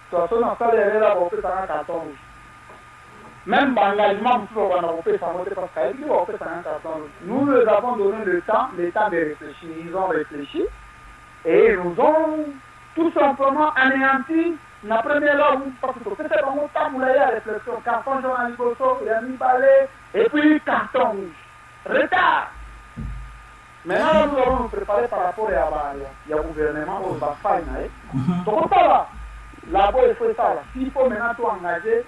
façon, dans ça, les là, on peut faire un carton rouge. Même l'engagement, nous leur avons donné le temps de réfléchir. Ils ont réfléchi et ils nous ont tout simplement anéanti la première là où, parce que c'est vraiment temps où il y a réflexion, carton jaune à Liboso, il y a mis balai, et puis carton rouge. Retard. Maintenant, nous allons nous préparer par rapport à il y a gouvernement au Bafai. Donc, là, là-bas, il faut ça. S'il faut maintenant tout engager,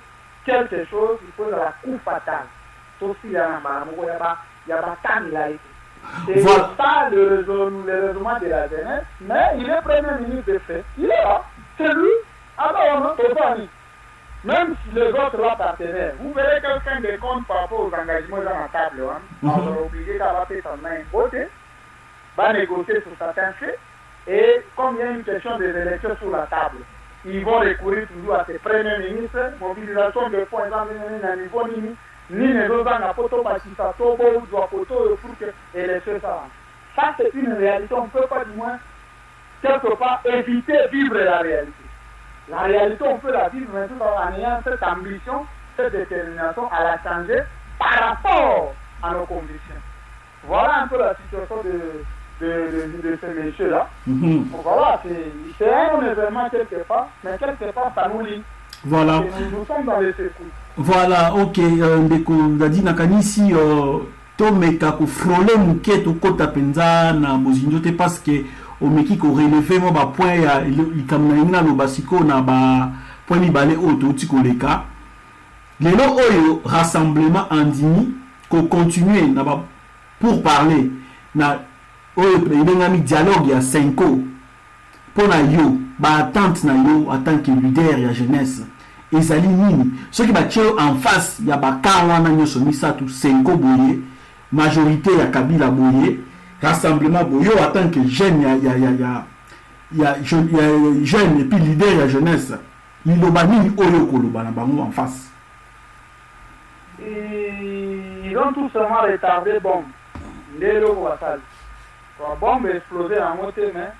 quelque chose, il faut la coup fatale. Sauf s'il y a un baramou, il y a pas de temps. C'est ça le raisonnement de la jeunesse, mais il est premier ministre de fait. Il est là, c'est lui. Alors, même si les autres là partenaires, vous verrez quelqu'un de compte par rapport aux engagements dans la table. On est obligé d'avoir son main imposée, va négocier sur certains faits, et comme il y a une question des élections sur la table, ils vont recourir toujours à ces premiers ministres, mobilisation de fonds, niveau ni les autres en poto, Togo, Douapoto, pour que l'élection ça. Ça, c'est une réalité, on ne peut pas du moins, quelque part, éviter de vivre la réalité. La réalité, on peut la vivre, mais tout en ayant cette ambition, cette détermination à la changer par rapport à nos convictions. Voilà un peu la situation de ces messieurs-là. Voilà, c'est un événement quelque part, mais quelque part, ça nous lie. Voilà. Nous sommes dans les secours. Voilà, ok. Ndeko Dadi Nakanisi, tomeka ko frôler muke to kota penza na bozinjo te parce que omeki ko relever mo ba point ya ikamna ina lo basiko na ba point mibale oto ti koleka. Lelo oyo rassemblement andini ko continuer na ba pour parler na oyo ibengami dialogue ya 5 ans pour na yo ba attente na yo en tant que leader ya jeunesse ezali nini soki batio en face ya baka wana nyoso misatu 5 ans boye majorité ya Kabila boye rassemblement boye en tant que jeune ya jeune et puis leader ya jeunesse liloba nini oyo koloba na bango en face. Ils ont tout seulement retardé bombe ndelo ko basali la bombe explosé en moté mais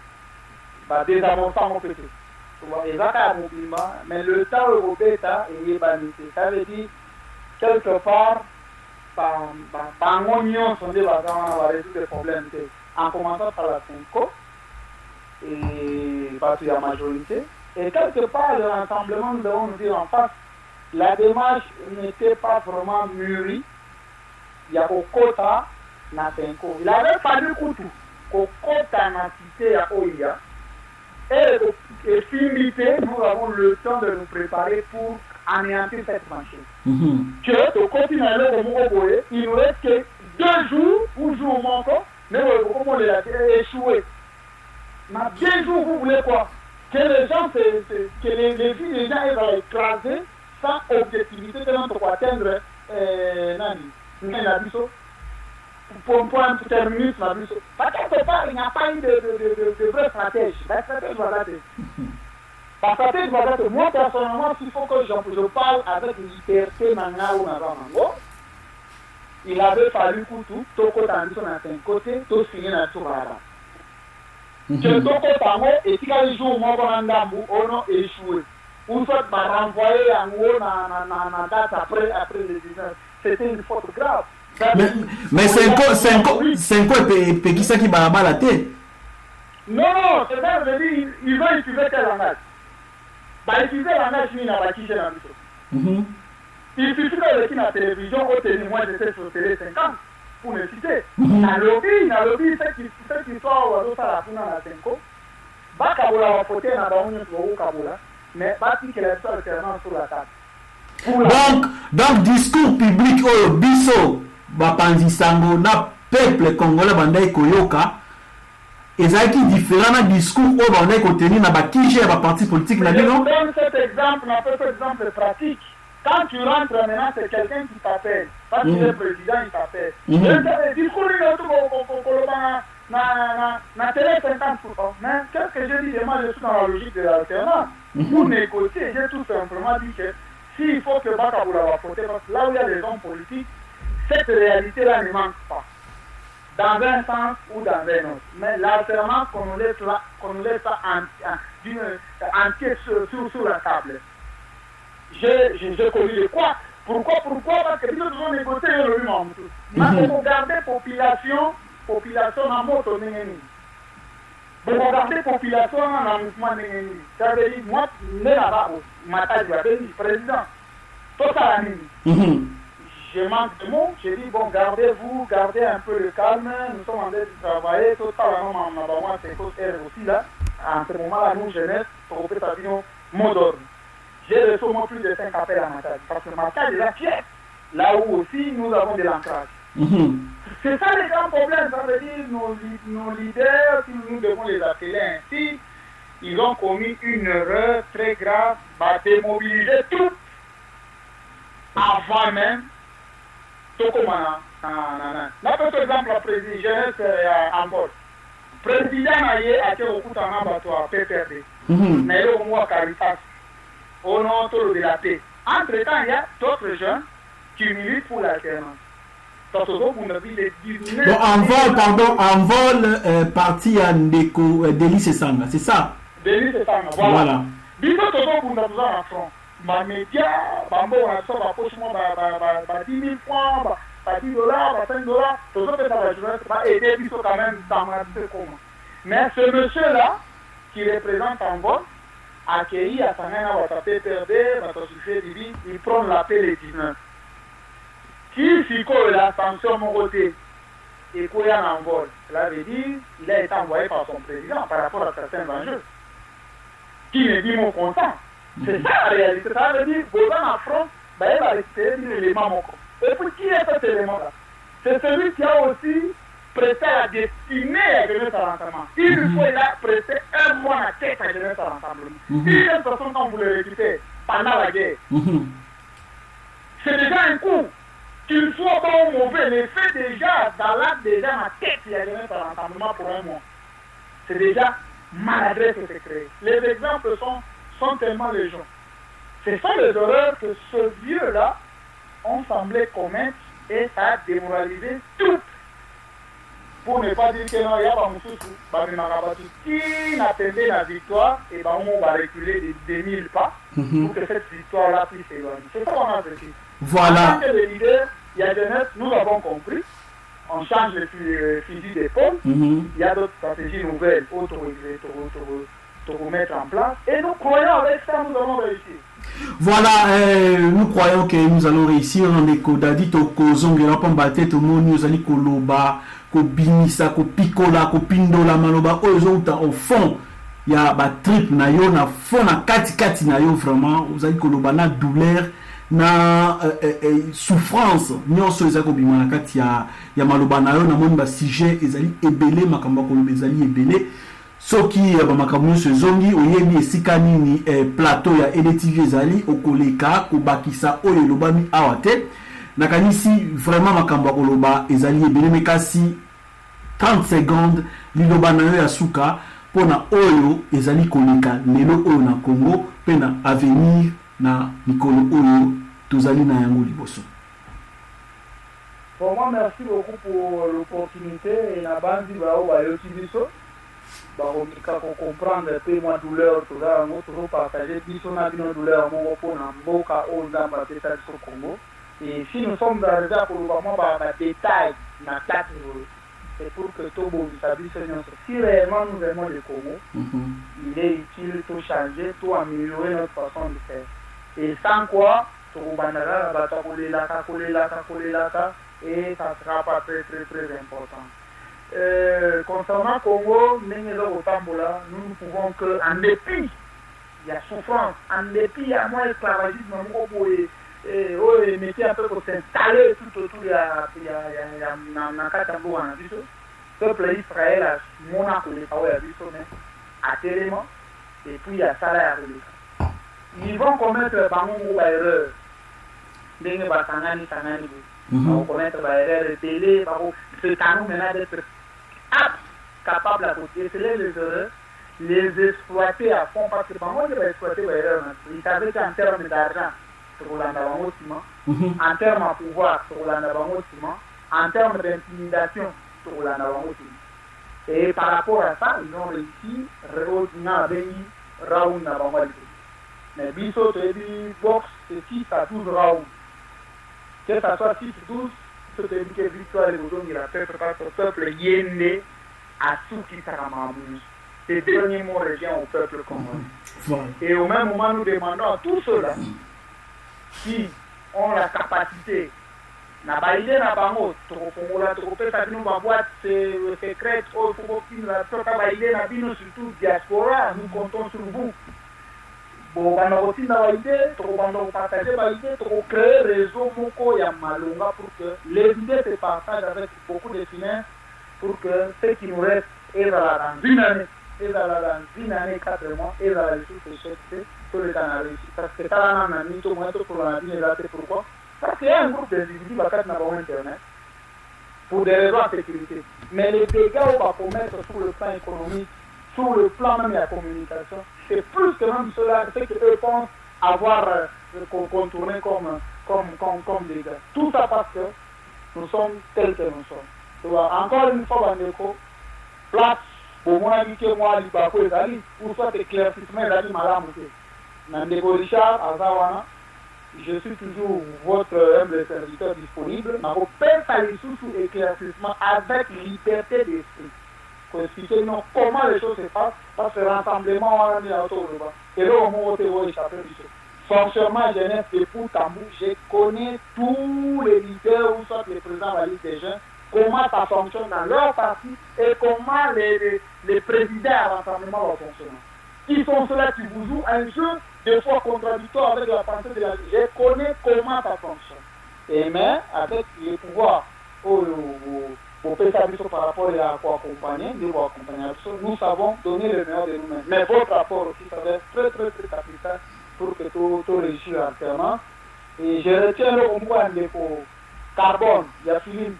ba désamorcer mon petit. Mais le temps européen est banité. Ça veut dire quelque part par oignon sont des bazars on va résoudre les problèmes en commençant par la Cinco et parce qu'il y a majorité et quelque part le rassemblement nous devons nous dire en face la démarche n'était pas vraiment mûrie. Il y a au quota na Cinco. Il avait fallu qu'au quota na cité à Oya et finalité, nous avons le temps de nous préparer pour anéantir cette machine. Que tu continues à aller au Mouroboé, il nous reste que 2 jours pour jouer au manco, mais comme on l'a échoué. Mais 2 jours, vous voulez quoi? Que les gens, que les filles, les gens aient écraser sans objectivité de notre pour atteindre pour un terminus, parce quelque part, il n'y a pas eu de vraie stratégie. La stratégie va dater. La stratégie va dater. Moi, personnellement, s'il faut que je parle avec liberté, il avait fallu que tout côté, tout signer la tour. que toko tango et tika le jour moko na ndambu ono échoué ou soit va renvoyer en haut na date après le 19. C'était une faute grave. Mais c'est quoi Pekisa qui baraba la tête? Non, c'est ça, je dis, ils ont utilisé quel langage? Bah, utiliser le langage, il n'a pas quitté la mission. Il suffit de la télévision, au témoin de cette société 50, pour ne citer. Dans le lobby, cette histoire, oiseau, ça la fout dans la 5 ans. Bah, Kaboula va fauter dans la union de Kaboula, mais bah, si qu'elle est seule, sur la table. Donc, discours public, oh, biso, Bapanzi Sango, na peuple congolais, bandai Koyoka, et ça qui est différent d'un discours où on est contenu dans le parti politique. Je vous donne cet exemple, cet exemple pratique. Quand tu rentres maintenant, c'est quelqu'un qui t'appelle. Quand tu es président, il t'appelle. Le discours, il est na télé 50 fois. Mais qu'est-ce que je dis? Moi, je suis dans la logique de l'alternance. Pour négocier, j'ai tout simplement dit que s'il faut que Bakaboula va voter, parce que là où il y a des hommes politiques, cette réalité-là ne manque pas. Dans un sens ou dans un autre. Mais l'alternance qu'on nous laisse là, entier sur la table. J'ai connu de quoi? Pourquoi? Parce que nous devons négocier le humain. Mais pour garder population dans moto n'engeni. Pour garder population dans mouvement n'engeni. Ça veut dire, moi, là-bas, président, tout ça la nuit. Je manque de mots, je dis bon, gardez un peu le calme, nous sommes en train de travailler, tout ça, c'est aussi là, en ce moment-là, nous, jeunesse, pour couper sa vie, mot d'ordre. J'ai reçu au moins plus de 5 appels à Matadi, parce que Matadi est la fière, là où aussi nous avons de l'ancrage. C'est ça les grands problèmes, ça veut dire nos leaders, si nous devons les appeler ainsi, ils ont commis une erreur très grave, démobiliser tout avant même. Na par exemple la présidente jeunesse Angol président aye ate okutana bato a PPRD na yo mo Caritas au nom de la paix. Entre temps il y a d'autres jeunes qui militent pour l'alternance. En vol parti à Ndeko Délice Sanga, c'est ça? Délice Sanga, voilà. Biso tozo bunda en front. Ma média, bambo on a ça va pochement 10 000 francs, 10 dollars, 5 dollars, tout ça fait la journée, ça va aider biso quand même dans ma comment. Mais ce monsieur-là, qui représente Angola, accueilli à Sangana, à PPRD, il prend l'appel les 19. Qui s'y colle la sanction mon côté et qu'il y a un envol, cela veut dire qu'il a été envoyé par son président par rapport à certains enjeux. Qui ne dit mon consent. C'est ça la réalité. Ça veut dire que en France, il va récupérer l'élément. Et puis qui est cet élément-là? C'est celui qui a aussi prêté à destiner à jeunesse à l'enseignement. Il faut prêter un mois à tête à jeunesse à l'enseignement. Une personne quand vous le récupérez pendant la guerre, c'est déjà un coup. Qu'il soit bon ou mauvais, les faits déjà, dans l'acte déjà, ma tête, il y a jeunesse à l'enseignement pour un mois. C'est déjà maladresse que c'est créé. Les exemples sont tellement légion. Ce sont les erreurs que ce vieux-là ont semblé commettre et ça a démoralisé tout. Pour ne pas dire que non, il y a pas Moussoussou, qui n'attendait la victoire, et on va reculer de 2000 pas pour que cette victoire-là puisse s'éloigner. C'est ça qu'on a vécu. Voilà. En tant que les leaders, il y a jeunesse, nous avons compris. On change le fusil d'épaule. Il y a d'autres stratégies nouvelles, autres pour mettre en place. Et nous croyons avec ça, nous allons réussir. Voilà, nous croyons que nous allons réussir. On est Kodadi, Tokozongela, Pambate, Tomo, nous allons Koloba, Kobinisa, Kopikola, Kopindola, Maloba, au fond. Il y a un trip, na fond, na kati na yo, vraiment. Vous allez Koloba, na douleur. Na souffrance nyonso ezako bimana kati ya maloba na yo na moni ba sujet ezali ebele makambo koloba ezali ebele soki ba makambo nyonso ezongi oyebi esika nini plateau ya EDTV ezali okoleka kobakisa oyo lobami awa te nakanisi vraiment makambo koloba ezali ebele mekasi 30 secondes liloba na yo ya suka pona oyo ezali koleka lelo oyo na Congo pe na avenir na mikolo oyo tozali na yango liboso. Pour moi, merci beaucoup pour l'opportunité et la bande de Bao Bayotibiso. bakomika comprendre pe mwa douleur toza yango tozopartage biso na bino douleur moko mpona mboka oyo nzambe apesa biso Congo. Et si nous sommes arrivés à koloba mwa badétail na kati oyo, c'est pour que tobongisa biso nyonso. Si réellement nous aimons le Congo, il est utile de changer, de améliorer notre façon de faire. Et sans quoi, tokobandaka bato kolelaka, et ça sera pas très très très important. Concernant Congo, nous ne pouvons que, en dépit, il y a souffrance, en dépit, il y a moins esclavagisme, et métier un peu pour s'installer tout autour, il y a le peuple Israël a Monaco, à Téléma, et puis il y a Salah. Ils vont commettre une erreur. Ils vont commettre une erreur de télé, c'est à nous maintenant d'être capable de déceler les erreurs, les exploiter à fond, parce que moi je vais exploiter les erreurs. Ils savaient qu'en termes d'argent, en termes de pouvoir, en termes d'intimidation, et par rapport à ça, ils ont réussi à round à mais Bisso, boxe, c'est 6 à 12 rounds. Que ça soit 6-12, c'est une victoire de il a fait parce que le peuple yéné a tout qui s'aramabuse. C'est le dernier mot revient au peuple congolais. Et au même moment, nous demandons à tous ceux-là qui ont la capacité na baïdé na bango tokofongola tokopesa bino baboîte secrète oyo tokokina toka baïdé na bino surtout diaspora, nous comptons sur vous. Bon, on a aussi partagé créer réseau Moko ya Malunga pour que les idées se partagent avec beaucoup de finesse pour que ce qui nous reste est dans une année, 4 mois, et dans la ressource échec, tout le temps à réussir. Parce que ça, on a mis tout le monde pour la vie, pourquoi? Parce qu'il y a un groupe d'individus qui n'a pas Internet pour des raisons de sécurité. Mais les dégâts qu'on va commettre sur le plan économique, sur le plan même de la communication, c'est plus que même cela, ce qu'eux pensent avoir contourné comme dégâts. Tout ça parce que nous sommes tels que nous sommes. Tu vois, encore une fois, Bandeko, place, pour moi, moi, pour soit éclaircissement, Nandeko Richard, Azawana, je suis toujours votre humble serviteur disponible. Ma repère sous éclaircissement avec liberté d'esprit. Pour expliquer comment les choses se passent, parce que rassemblement, on est autour de là. Et là, on va échapper du tout. Fonctionnement jeunesse de bout en bout, je connais tous les leaders ou soit les présidents de la Ligue des jeunes, comment ça fonctionne dans leur parti et comment les présidents à rassemblement vont fonctionner. Qui sont ceux-là qui vous jouent un jeu des fois contradictoire avec la pensée de la Ligue. Je connais comment ça fonctionne. Et mais, avec les pouvoirs, pour faire ça par rapport à quoi accompagner, nous savons donner le meilleur de nous-mêmes. Mais votre rapport aussi, ça va être très très très capital pour que tout réussisse entièrement. Et je retiens le point de carbone, il y a Philippe.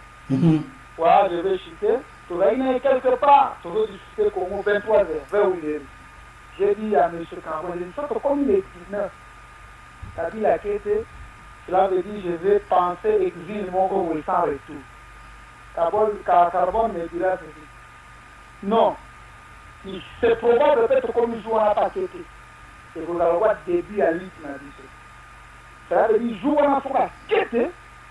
Voilà, je vais chuter. Tu vas y quelque part, tu vas discuter comme 23h, 20h. J'ai dit à M. Carbone, comme il est 19, t'as dit la quête, cela veut dire je vais penser exil mon Congo sans retour. Carbone me dira ceci. Non, c'est probable peut-être comme nous jouons à la paqueté. C'est pour avoir début à l'île. Cela veut dire jouer à la paqueté.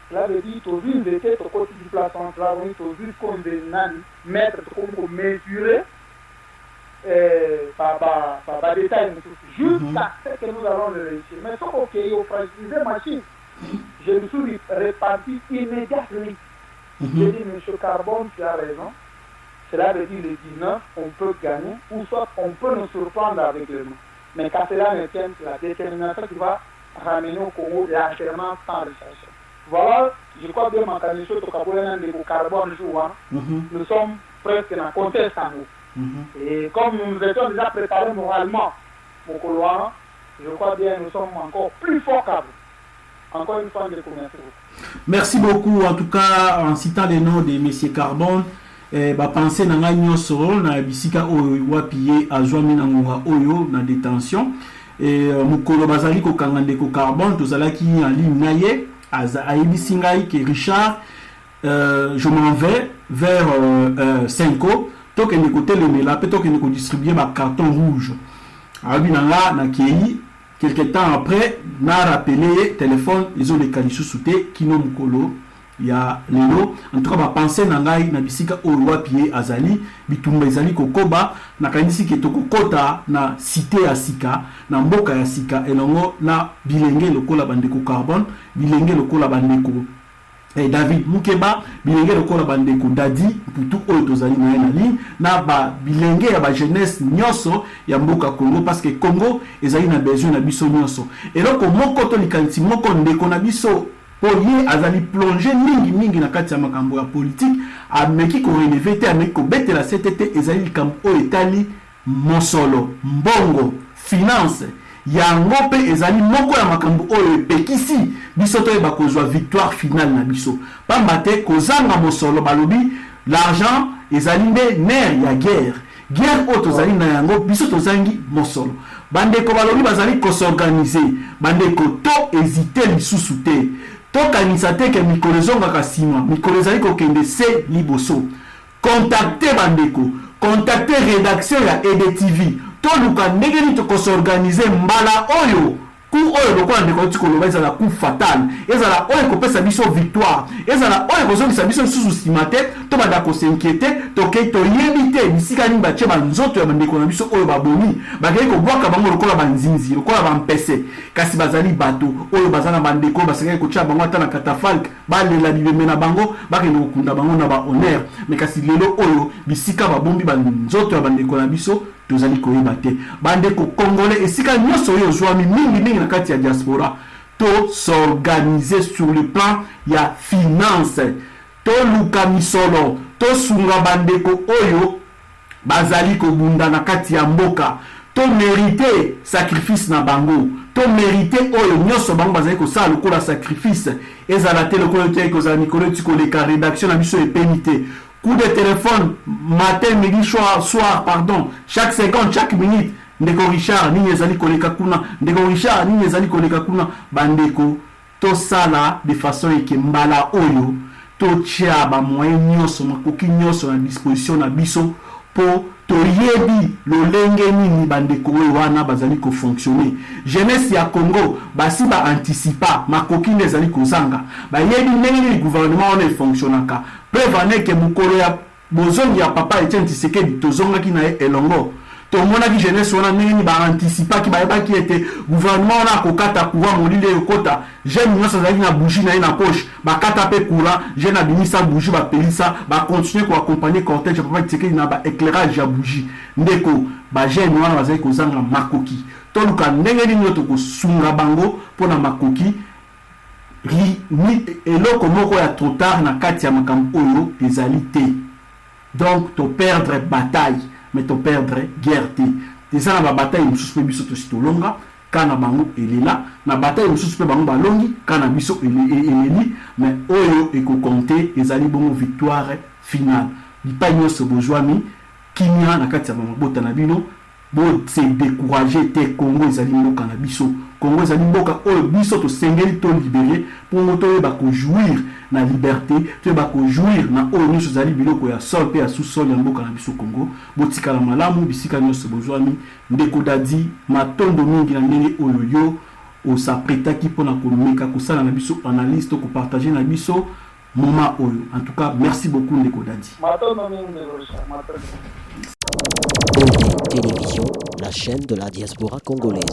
Cela veut dire que tu vis de ton côté du placement, tu vis comme des nani, mettre comme mesurer par détail, jusqu'à ce que nous allons le réussir. Mais sauf qu'il faut fragiliser machine. Je me suis réparti immédiatement. J'ai dit, M. Carbone, tu as raison. Cela veut dire le 19, on peut gagner, ou soit on peut nous surprendre avec le nom. Mais quand cela ne tient, c'est la détermination qui va ramener au Congo l'alternance sans recherche. Voilà, je crois bien que le carbone, nous sommes presque dans le contexte en nous. Et comme nous étions déjà préparés moralement au couloir, je crois bien que nous sommes encore plus forts qu'avant. Encore une fois, je vous remercie. Merci beaucoup, en tout cas, en citant les noms de M. Carbone. Pensez na nga nyosoro na bisika oyo wapiye azwami na ngonga oyo na détention et mukolo bazali ko kangande ko Carbone tozalaki en ligne na ye ayebisi ngai que Richard je m'en vais vers 5 ans tokende kotelemela mpe tokende kodistribue bacarton rouge. Abi nanga na kei quelque temps après na rappelé téléphone ezoleka lisusu te kino mokolo ya lelo. En tout cas bapense na ngai na bisika oyo wapi ye azali bitumba ezali kokoba nakanisi ke tokokota na cité ya sika na mboka ya sika elongo na bilenge lokola bandeko Carbone, bilenge lokola bandeko David Mukeba, bilenge lokola bandeko Dadi putu oyo tozali na ye na ligne na ba bilenge ya ba jeunesse nyonso ya mboka Congo, parce que Congo ezali na besoin na biso nyonso. Eloko moko to likanisi moko ndeko na biso Poye azali plongé mingi na kati ya makambo ya politique, ameki ko renouveler te, ameki ko betela CTT ezali likambo oyo etali mosolo, mbongo, finance yango pe ezali moko ya makambo oyo epekisi biso to eba kozwa victoire finale na biso. Pamba te kozanga mosolo balobi l'argent ezali nde nerf ya guerre oyo tozali na yango biso tozangi mosolo. Bandeko balobi bazali kosorganize, bandeko to hésiter lisusu te. Tokanisa te ke mikolo ezongaka nsima, mikolo ezali kokende se liboso. Contacte bandeko, contacte rédaction ya EDTV, toluka ndenge nini tokosorganize mbala oyo ku oyo lokola ndeko oti koloba ezala coup fatal, ezala oyo kopesa biso victoire, ezala oyo kozongisa biso lisusu nsima te, to banda kosinquiete tokei toyebi te bisika nini batie banzoto ya bandeko na biso oyo babomi bakei kobwaka bango lokola banzinzi, lokola bampese, kasi bazali bato oyo baza na bandeko basengeli kotia bango ata na katafalke balela bibembe na bango bakende kokunda bango na bahonneur. Me kasi lelo oyo bisika babombi banzoto ya bandeko na biso tozali koyeba te. Bandeko congolais esika nyonso oyo ozwami mingi na kati ya diaspora to s'organiser sur le plan ya finance, to luka misolo, to sunga bandeko oyo bazali kobunda na kati ya mboka, to mériter sacrifice na bango, to mériter oyo nyonso bango bazali kosala lokola sacrifice ezala te lokola te kozala mikolo tikoleka rédaction na biso epenite. Coup de téléphone matin, midi, soir, pardon, chaque seconde, chaque minute. Ndeko Richard, nini ezali koleka kuna. Ndeko Richard, nini ezali koleka kuna. Bandeko, to sala de façon eke mbala oyo. To tia ba moyen nyonso, makoki nyonso na disposition na biso. Po to yebi lolenge nini bandeko oyo wana bazali ko fonctionner. Jeunesse ya Congo, basi ba anticipa, makoki nezali kozanga. Ba yebi ndenge ni gouvernement wana fonctionnaka. Preuve que mukolo ya bozongi ya papa Etienne Tshisekedi tozonga ki na elongo. To mona ki jeunesse wana nini ba anticipa ki ba yeba ki ete gouvernement wana kokata courant molile yokota. Jeune nyonso zali na bougie na ina poche, ba kata pe courant, jeune abimisa bougie ba pelisa, ba continuer ko accompagner cortège ya papa Tshisekedi na ba éclairage ya bougie. Ndeko ba jeune wana bazali kozanga makoki. To luka ndenge nini to ko sunga bango pona makoki. Eloko moko ya trop tard na kati ya makambo oyo ezali te. Donc to perdre bataille mais to perdre guerre te. Teza na ba bataille mosusu pe biso to sitolonga kana bango elela, na bataille mosusu pe bango balongi kana biso eleli, mais oyo ekokonte ezali bongo victoire finale. Bipai nyonso bozwami kimia na kati ya mabota na bino bo se décourager te. Congo ezali mboka na biso, Congo ezali mboka oyo biso to sengeli to libérer pour moto yeba ko jouir na liberté, to yeba ko jouir na oyo nyonso ezali biloko ya sol pe ya sous-sol ya mboka na biso Congo. Botikala malamu bisika nyonso bozwami ndeko Dadi matondo mingi na ndenge oyo yo osapretaki mpona komeka kosala na biso analyse to ko partager na biso moment oyo. En tout cas, merci beaucoup ndeko Dadi. OD Télévision, la chaîne de la diaspora congolaise.